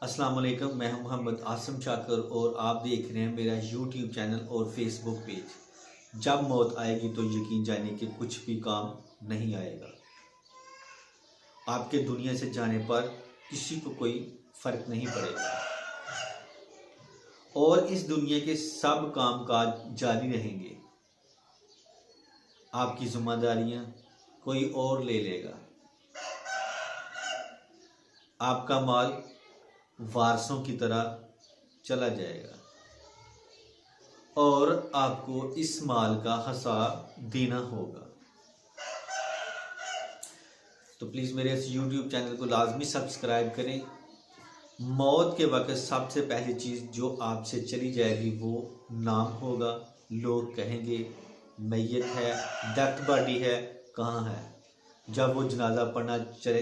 अस्सलाम वालेकुम। मैं हूं मोहम्मद आसिम शाकर और आप देख रहे हैं मेरा यूट्यूब चैनल और फेसबुक पेज। जब मौत आएगी तो यकीन जाने कि कुछ भी काम नहीं आएगा। आपके दुनिया से जाने पर किसी को कोई फ़र्क नहीं पड़ेगा और इस दुनिया के सब काम काज जारी रहेंगे। आपकी जिम्मेदारियां कोई और ले लेगा। आपका माल वारसों की तरह चला जाएगा और आपको इस माल का हिसाब देना होगा। तो प्लीज़ मेरे इस YouTube चैनल को लाजमी सब्सक्राइब करें। मौत के वक्त सबसे पहली चीज़ जो आपसे चली जाएगी वो नाम होगा। लोग कहेंगे मैयत है, डेथ बॉडी है, कहाँ है। जब वो जनाजा पढ़ना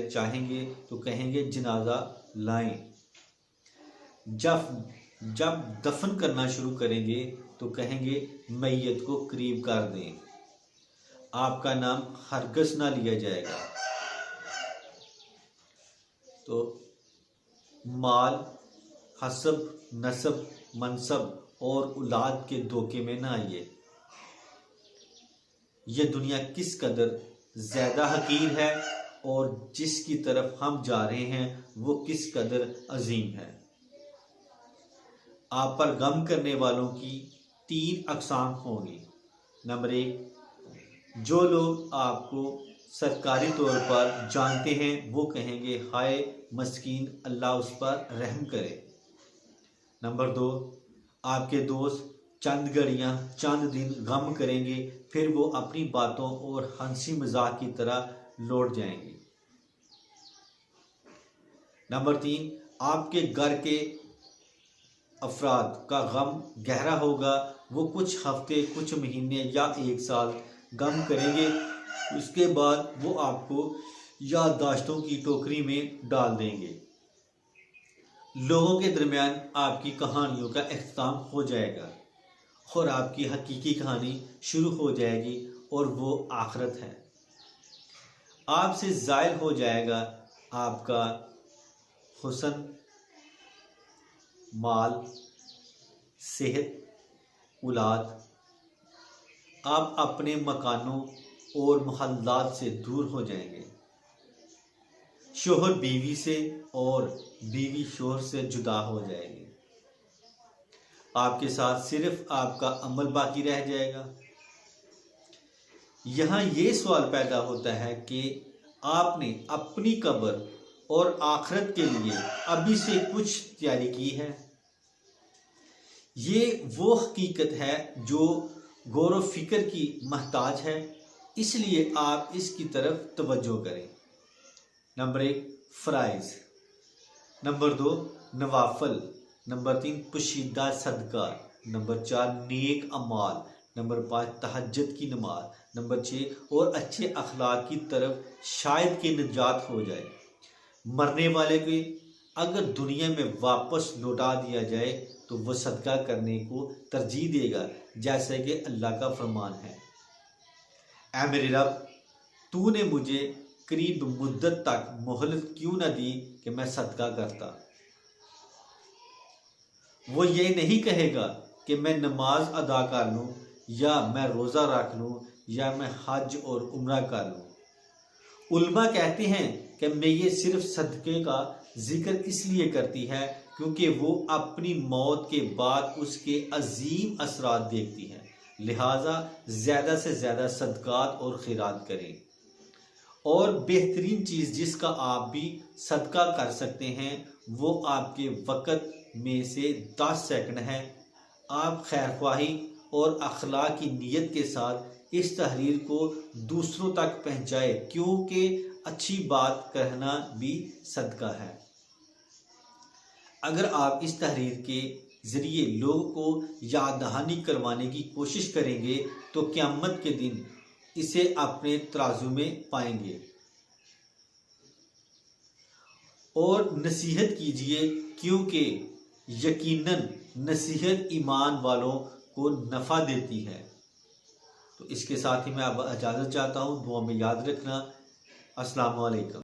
चाहेंगे तो कहेंगे जनाजा लाएं। जब दफन करना शुरू करेंगे तो कहेंगे मैयत को करीब कर दें। आपका नाम हरगिज़ ना लिया जाएगा। तो माल, हसब, नसब, मनसब और औलाद के धोखे में ना आइए। यह दुनिया किस कदर ज़्यादा हकीर है और जिसकी तरफ हम जा रहे हैं वो किस कदर अजीम है। आप पर गम करने वालों की 3 अक़साम होंगी। नंबर 1, जो लोग आपको सरकारी तौर पर जानते हैं वो कहेंगे हाय मस्कीन, अल्लाह उस पर रहम करे। नंबर 2, आपके दोस्त चंद घड़ियाँ, चंद दिन गम करेंगे, फिर वो अपनी बातों और हंसी मजाक की तरह लौट जाएंगे। नंबर 3, आपके घर के अफराद का गम गहरा होगा। वो कुछ हफ्ते, कुछ महीने या 1 साल गम करेंगे, उसके बाद वो आपको याददाश्तों की टोकरी में डाल देंगे। लोगों के दरमियान आपकी कहानियों का इख्तिताम हो जाएगा और आपकी हकीकी कहानी शुरू हो जाएगी और वो आखिरत है। आपसे ज़ायल हो जाएगा आपका हुस्न, माल, सेहत, औलाद। आप अपने मकानों और मोहल्लात से दूर हो जाएंगे। शोहर बीवी से और बीवी शोहर से जुदा हो जाएगी। आपके साथ सिर्फ आपका अमल बाकी रह जाएगा। यहाँ ये सवाल पैदा होता है कि आपने अपनी कब्र और आखिरत के लिए अभी से कुछ तैयारी की है। ये वो हकीकत है जो गौर व फिक्र की महताज है, इसलिए आप इसकी तरफ तवज्जो करें। नंबर 1, फ़राइज़। नंबर 2, नवाफल। नंबर 3, पुशीदा सदका। नंबर 4, नेक अमाल। नंबर 5, तहज्जुद की नमाज। नंबर 6, और अच्छे अखलाक की तरफ शायद कि निजात हो जाए। मरने वाले को अगर दुनिया में वापस लौटा दिया जाए तो वह सदका करने को तरजीह देगा, जैसे कि अल्लाह का फरमान है, ऐ मेरे रब, तूने मुझे करीब मुद्दत तक मोहलत क्यों न दी कि मैं सदका करता। वो ये नहीं कहेगा कि मैं नमाज अदा कर लूँ या मैं रोज़ा रख लूँ या मैं हज और उम्रा कर लूँ। उल्मा कहते हैं कि मैं ये सिर्फ सदक़े का जिक्र इसलिए करती है क्योंकि वो अपनी मौत के बाद उसके अजीम असरात देखती है, लिहाजा ज़्यादा से ज़्यादा सदक़ात और खैरात करें। और बेहतरीन चीज़ जिसका आप भी सदका कर सकते हैं वो आपके वक़्त में से 10 सेकंड है। आप खैरख्वाही और अखलाक की नीयत के साथ इस तहरीर को दूसरों तक पहुँचाए, क्योंकि अच्छी बात कहना भी सदका है। अगर आप इस तहरीर के ज़रिए लोगों को याद दहानी करवाने की कोशिश करेंगे तो क़यामत के दिन इसे अपने तराजू में पाएंगे। और नसीहत कीजिए, क्योंकि यकीनन नसीहत ईमान वालों को नफ़ा देती है। तो इसके साथ ही मैं अब इजाज़त चाहता हूँ। दुआ में याद रखना। अस्सलाम वालेकुम।